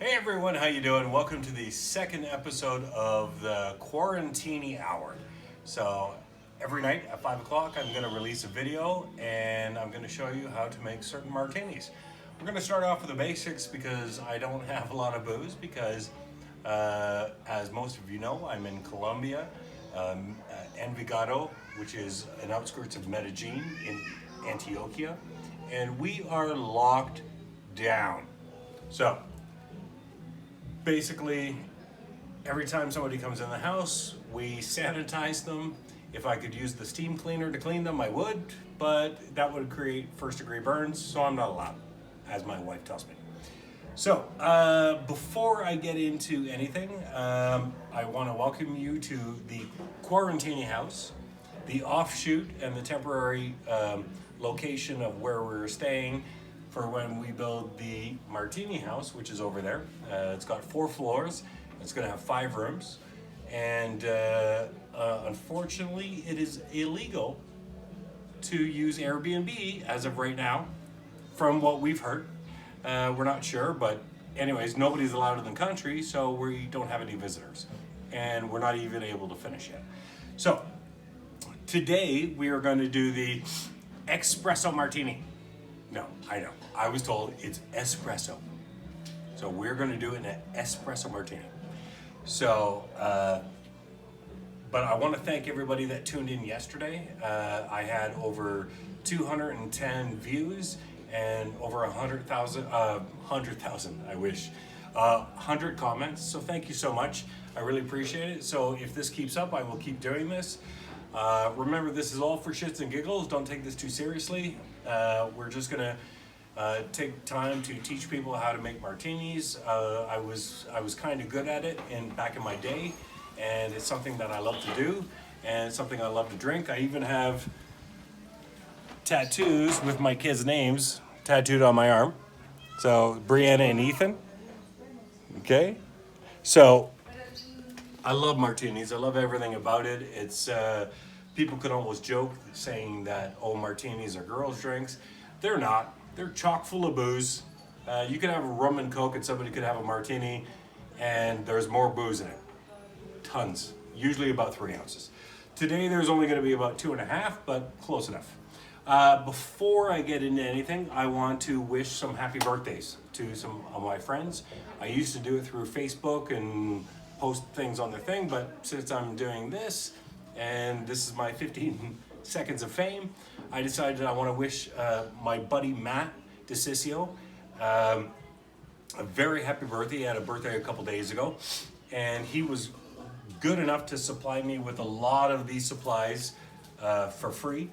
Hey everyone, how you doing? Welcome to the second episode of the Quarantini Hour. So every night at 5 o'clock I'm going to release a video and I'm going to show you how to make certain martinis. We're going to start off with the basics because I don't have a lot of booze because as most of you know, I'm in Colombia, Envigado, which is an outskirts of Medellin in Antioquia, and we are locked down. So basically, every time somebody comes in the house, we sanitize them. If I could use the steam cleaner to clean them, I would, but that would create first-degree burns, so I'm not allowed, as my wife tells me. So, before I get into anything, I want to welcome you to the Quarantini house, the offshoot and the temporary location of where we're staying for when we build the Martini house, which is over there. It's got 4 floors. It's going to have 5 rooms. And unfortunately, it is illegal to use Airbnb as of right now, from what we've heard. We're not sure, but anyways, nobody's allowed in the country, so we don't have any visitors. And we're not even able to finish yet. So, today we are going to do the Expresso Martini. No, I know. I was told it's espresso. So we're going to do an espresso martini. So, but I want to thank everybody that tuned in yesterday. I had over 210 views and over 100,000, I wish, 100 comments. So thank you so much. I really appreciate it. So if this keeps up, I will keep doing this. Remember, this is all for shits and giggles. Don't take this too seriously. We're just gonna take time to teach people how to make martinis. I was kind of good at it back in my day, and it's something that I love to do, and it's something I love to drink. I even have tattoos with my kids' names tattooed on my arm. So Brianna and Ethan. Okay, so I love martinis. I love everything about it. It's people could almost joke saying that, oh, martinis are girls' drinks. They're not. They're chock full of booze. You could have a rum and coke and somebody could have a martini and there's more booze in it. Tons. Usually about 3 ounces. Today there's only going to be about 2.5, but close enough. Before I get into anything, I want to wish some happy birthdays to some of my friends. I used to do it through Facebook and post things on their thing, but since I'm doing this, and this is my 15 seconds of fame, I decided I want to wish my buddy Matt DeCiccio a very happy birthday. He had a birthday a couple days ago, and he was good enough to supply me with a lot of these supplies for free.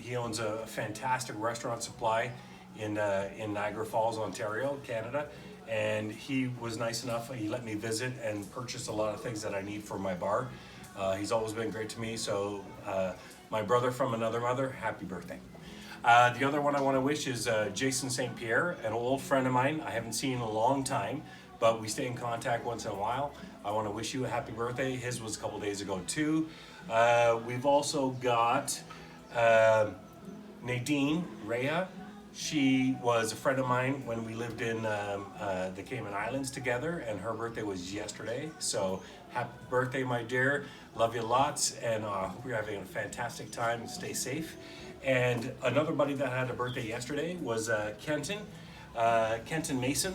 He owns a fantastic restaurant supply in Niagara Falls, Ontario, Canada. And he was nice enough, he let me visit and purchase a lot of things that I need for my bar. He's always been great to me, so my brother from another mother, happy birthday. The other one I want to wish is Jason St. Pierre, an old friend of mine I haven't seen in a long time, but we stay in contact once in a while. I want to wish you a happy birthday. His was a couple days ago too. We've also got Nadine Rhea. She was a friend of mine when we lived in the Cayman Islands together, and her birthday was yesterday. So happy birthday, my dear. Love you lots, and hope you're having a fantastic time. Stay safe. And another buddy that had a birthday yesterday was Kenton Mason.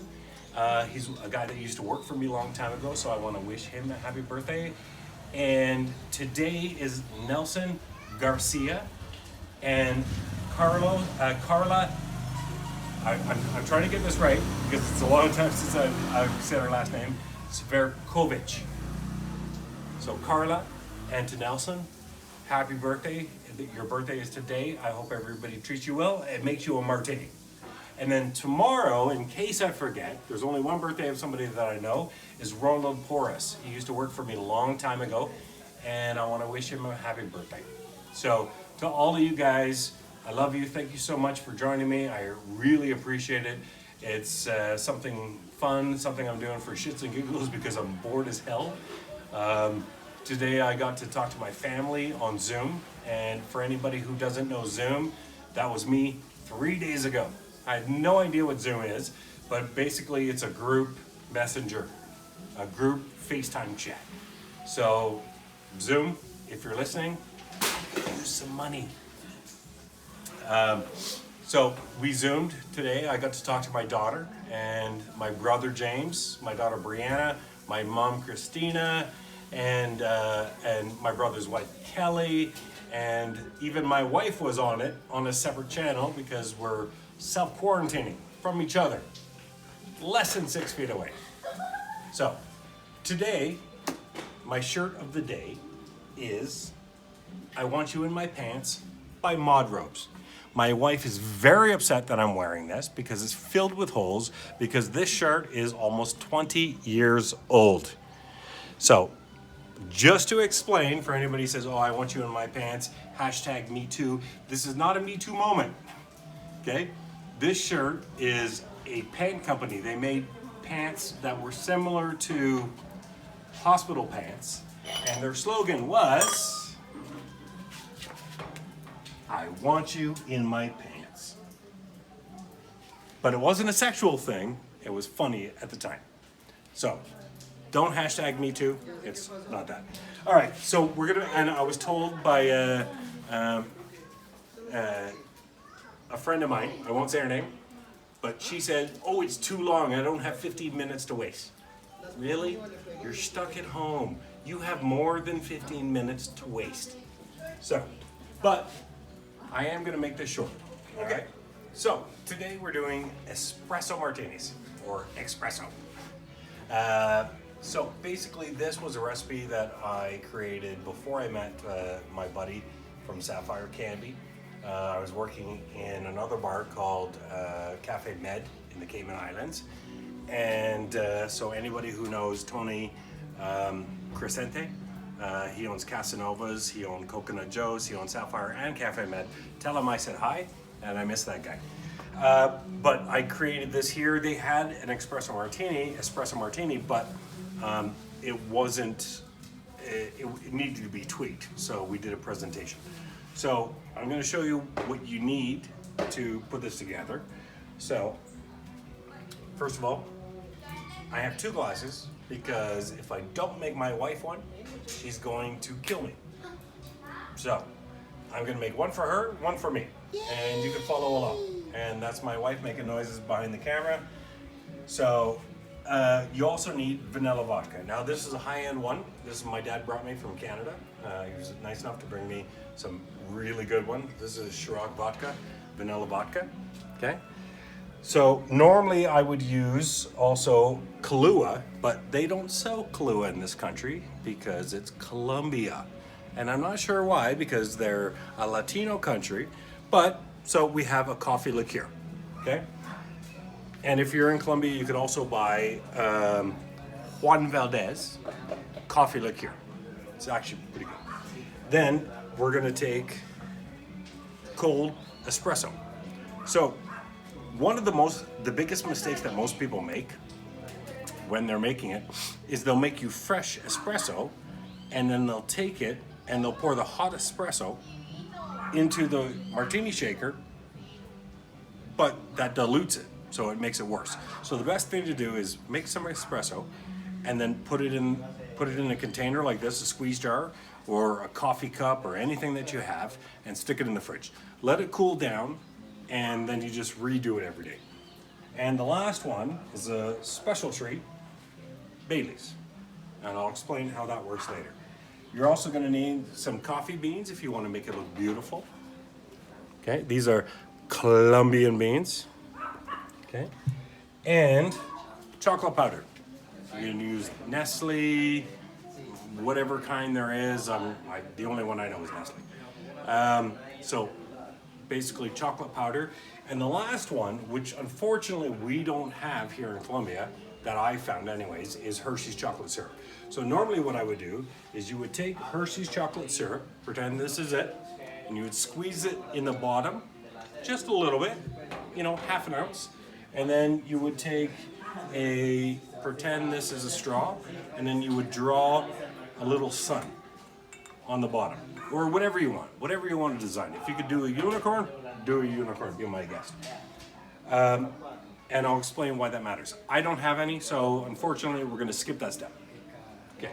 He's a guy that used to work for me a long time ago, so I want to wish him a happy birthday. And today is Nelson Garcia and Carla. I'm trying to get this right because it's a long time since I've said her last name. Sverkovic. So Carla and to Nelson, happy birthday. Your birthday is today. I hope everybody treats you well and makes you a martini. And then tomorrow, in case I forget, there's only one birthday of somebody that I know, is Ronald Porras. He used to work for me a long time ago, and I want to wish him a happy birthday. So to all of you guys, I love you. Thank you so much for joining me. I really appreciate it. It's something fun, something I'm doing for shits and giggles because I'm bored as hell. Today I got to talk to my family on Zoom, and for anybody who doesn't know Zoom, that was me 3 days ago. I had no idea what Zoom is, but basically it's a group messenger, a group FaceTime chat. So Zoom, if you're listening, use some money. So we Zoomed today. I got to talk to my daughter and my brother James, my daughter Brianna, my mom Christina, and my brother's wife Kelly, and even my wife was on it on a separate channel because we're self-quarantining from each other, less than 6 feet away. So today, my shirt of the day is I Want You in My Pants by Mod Robes. My wife is very upset that I'm wearing this because it's filled with holes, because this shirt is almost 20 years old. So just to explain for anybody who says, oh, I want you in my pants, hashtag me too, this is not a me too moment, okay? This shirt is a pant company. They made pants that were similar to hospital pants, and their slogan was, I want you in my pants. But it wasn't a sexual thing, it was funny at the time. So, don't hashtag me too, it's not that. All right, so we're gonna, and I was told by a friend of mine, I won't say her name, but she said, oh, it's too long, I don't have 15 minutes to waste. Really? You're stuck at home. You have more than 15 minutes to waste. So, but I am gonna make this short, okay? So, today we're doing espresso martinis, or espresso. So basically this was a recipe that I created before I met my buddy from Sapphire Canby. I was working in another bar called Cafe Med in the Cayman Islands. And so anybody who knows Tony Crescente, he owns Casanovas, he owns Coconut Joe's, he owns Sapphire and Cafe Med. Tell him I said hi, and I miss that guy. But I created this here. They had an espresso martini, but it wasn't, it needed to be tweaked. So we did a presentation. So I'm gonna show you what you need to put this together. So, first of all, I have 2 glasses because if I don't make my wife one, she's going to kill me. So, I'm gonna make one for her, one for me. And you can follow along. And that's my wife making noises behind the camera. So, you also need vanilla vodka. Now this is a high-end one. This is my dad brought me from Canada. He was nice enough to bring me some really good one. This is Shiraz vodka, vanilla vodka, okay? So normally I would use also Kahlua, but they don't sell Kahlua in this country because it's Colombia. And I'm not sure why, because they're a Latino country, but so we have a coffee liqueur, okay? And if you're in Colombia, you could also buy Juan Valdez coffee liqueur. It's actually pretty good. Then we're gonna take cold espresso. So one of the biggest mistakes that most people make when they're making it is they'll make you fresh espresso, and then they'll take it and they'll pour the hot espresso into the martini shaker, but that dilutes it, so it makes it worse. So the best thing to do is make some espresso and then put it in a container like this, a squeeze jar or a coffee cup or anything that you have, and stick it in the fridge. Let it cool down, and then you just redo it every day. And the last one is a special treat, Bailey's. And I'll explain how that works later. You're also gonna need some coffee beans if you wanna make it look beautiful. Okay, these are Colombian beans. Okay, and chocolate powder. You're gonna use Nestle, whatever kind there is. The only one I know is Nestle. So basically chocolate powder. And the last one, which unfortunately we don't have here in Colombia, that I found anyways, is Hershey's chocolate syrup. So normally what I would do is you would take Hershey's chocolate syrup, pretend this is it, and you would squeeze it in the bottom, just a little bit, half an ounce. And then you would take pretend this is a straw, and then you would draw a little sun on the bottom, or whatever you want to design. If you could do a unicorn, do a unicorn, be my guest. And I'll explain why that matters. I don't have any, so unfortunately we're gonna skip that step. Okay.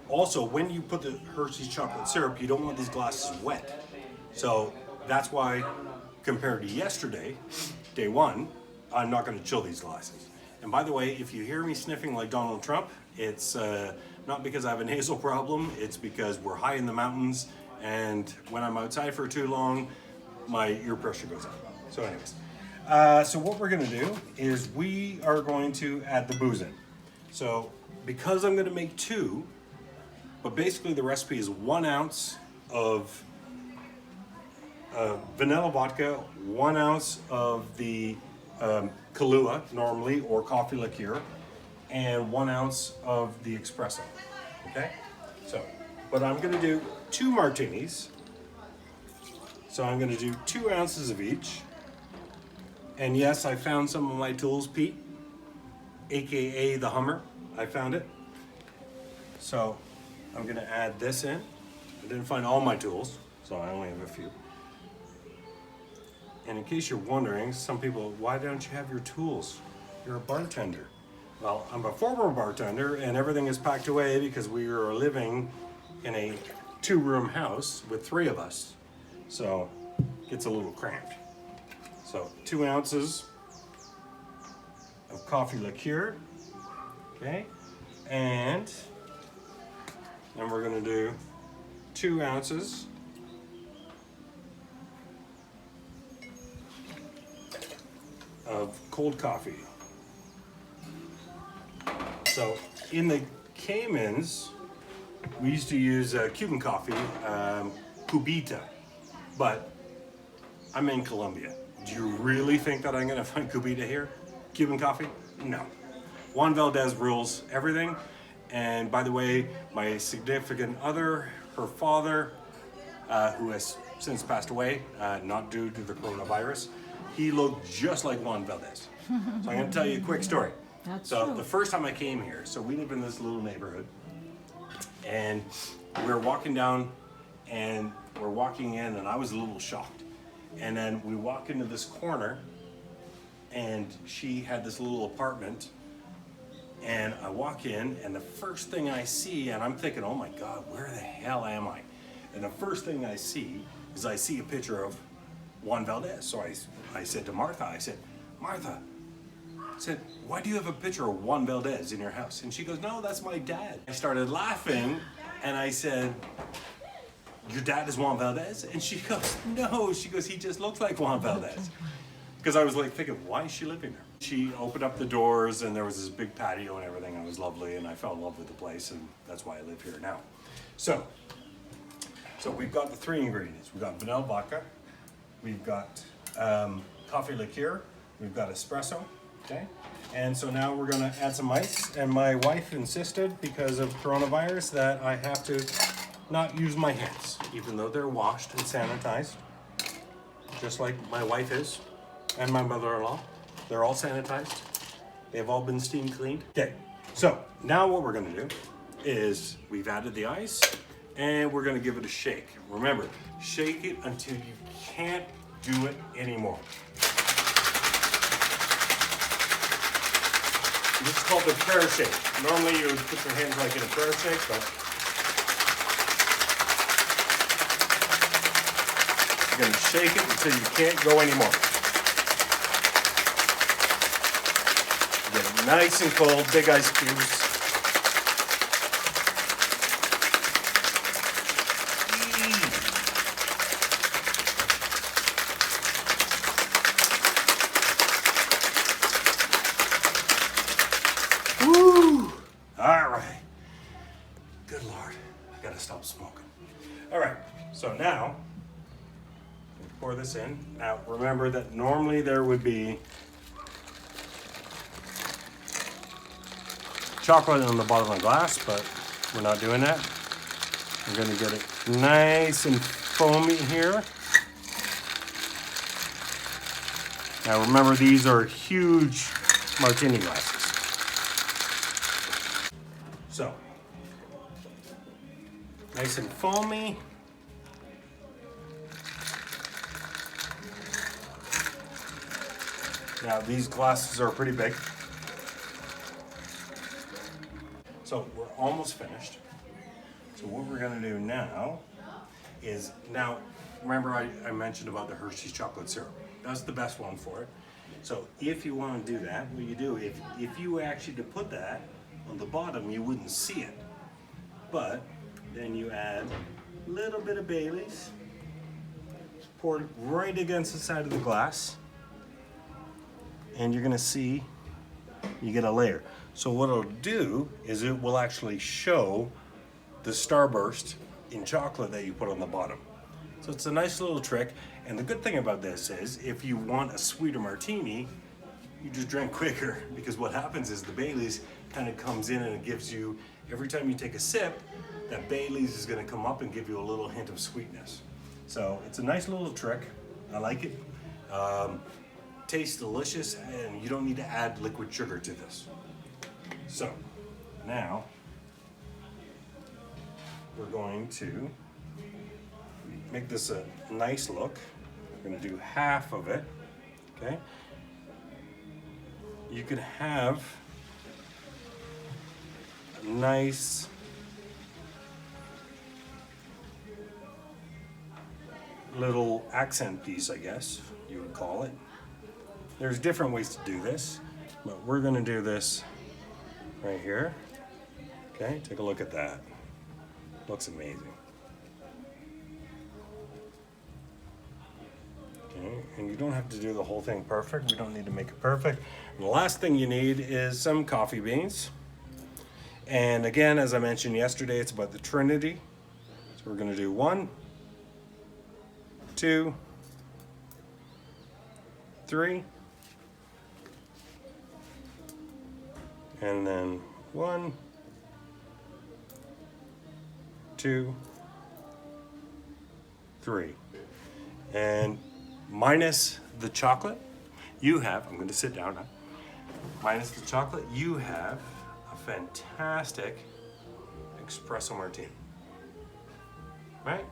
Also, when you put the Hershey's chocolate syrup, you don't want these glasses wet. So that's why, compared to yesterday, day one, I'm not gonna chill these glasses. And by the way, if you hear me sniffing like Donald Trump, it's not because I have a nasal problem, it's because we're high in the mountains, and when I'm outside for too long, my ear pressure goes up. So anyways. So what we're gonna do is we are going to add the booze in. So because I'm gonna make two, but basically the recipe is 1 ounce of vanilla vodka, 1 ounce of the Kahlua normally, or coffee liqueur, and 1 ounce of the espresso, okay? So, but I'm gonna do 2 martinis. So I'm gonna do 2 ounces of each. And yes, I found some of my tools, Pete, AKA the Hummer. I found it. So I'm gonna add this in. I didn't find all my tools, so I only have a few. And in case you're wondering, some people, why don't you have your tools? You're a bartender. Well, I'm a former bartender, and everything is packed away because we are living in a 2-room house with 3 of us. So it gets a little cramped. So 2 ounces of coffee liqueur, okay? And then we're gonna do 2 ounces of cold coffee. So in the Caymans, we used to use Cuban coffee, cubita, but I'm in Colombia. Do you really think that I'm gonna find cubita here? Cuban coffee? No. Juan Valdez rules everything. And by the way, my significant other, her father, who has since passed away, not due to the coronavirus, he looked just like Juan Valdez. So I'm gonna tell you a quick story. That's so true. The first time I came here, so we live in this little neighborhood, and we were walking down, and we're walking in, and I was a little shocked. And then we walk into this corner, and she had this little apartment, and I walk in, and the first thing I see, and I'm thinking, oh my God, where the hell am I? And the first thing I see is I see a picture of Juan Valdez. So I said to Martha, I said, Martha, I said, why do you have a picture of Juan Valdez in your house? And she goes, no, that's my dad. I started laughing, and I said, your dad is Juan Valdez? And she goes, no. She goes, he just looks like Juan Valdez. Because I was like thinking, why is she living there? She opened up the doors, and there was this big patio and everything. It was lovely, and I fell in love with the place, and that's why I live here now. So we've got the 3 ingredients. We've got vanilla vodka, we've got coffee liqueur, we've got espresso, okay? And so now we're gonna add some ice, and my wife insisted, because of coronavirus, that I have to not use my hands, even though they're washed and sanitized, just like my wife is, and my mother-in-law. They're all sanitized. They've all been steam cleaned. Okay, so now what we're gonna do is we've added the ice, and we're gonna give it a shake. Remember, shake it until you can't do it anymore. This is called the prayer shake. Normally you would put your hands like in a prayer shake, but you're gonna shake it until you can't go anymore. Get it nice and cold, big ice cubes. Woo! All right. Good Lord, I gotta stop smoking. All right, so now, pour this in. Now, remember that normally there would be chocolate on the bottom of the glass, but we're not doing that. I'm gonna get it nice and foamy here. Now remember, these are huge martini glasses. So, nice and foamy. Now these glasses are pretty big. So we're almost finished. So what we're gonna do now is, remember I mentioned about the Hershey's chocolate syrup. That's the best one for it. So if you want to do that, what you do, if you actually to put that on the bottom, you wouldn't see it. But then you add a little bit of Bailey's, pour it right against the side of the glass, and you're gonna see you get a layer. So what it'll do is it will actually show the starburst in chocolate that you put on the bottom. So it's a nice little trick. And the good thing about this is if you want a sweeter martini, you just drink quicker, because what happens is the Bailey's kind of comes in and it gives you, every time you take a sip, that Bailey's is gonna come up and give you a little hint of sweetness. So it's a nice little trick. I like it. Tastes delicious, and you don't need to add liquid sugar to this. So now we're going to make this a nice look. We're gonna do half of it, okay? You could have a nice little accent piece, I guess you would call it. There's different ways to do this, but we're gonna do this right here. Okay, take a look at that. Looks amazing. Okay, and you don't have to do the whole thing perfect. We don't need to make it perfect. And the last thing you need is some coffee beans. And again, as I mentioned yesterday, it's about the Trinity. So we're gonna do 1, 2, 3, and then 1, 2, 3. And minus the chocolate, you have, I'm going to sit down now, minus the chocolate, you have a fantastic Expresso Martini. Right?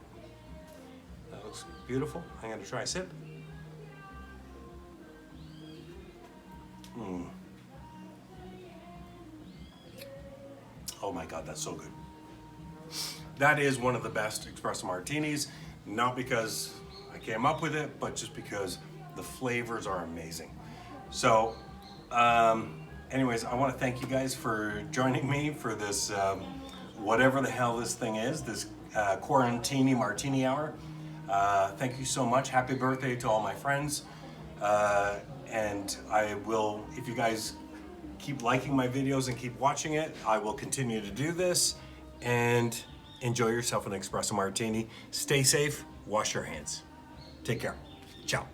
That looks beautiful. I'm going to try a sip. Oh my God, that's so good. That is one of the best Expresso Martinis, not because I came up with it, but just because the flavors are amazing. So, anyways, I want to thank you guys for joining me for this, whatever the hell this thing is, this Quarantini Martini Hour. Thank you so much. Happy birthday to all my friends. And I will, if you guys keep liking my videos and keep watching it, I will continue to do this. And enjoy yourself an Expresso Martini. Stay safe. Wash your hands. Take care. Ciao.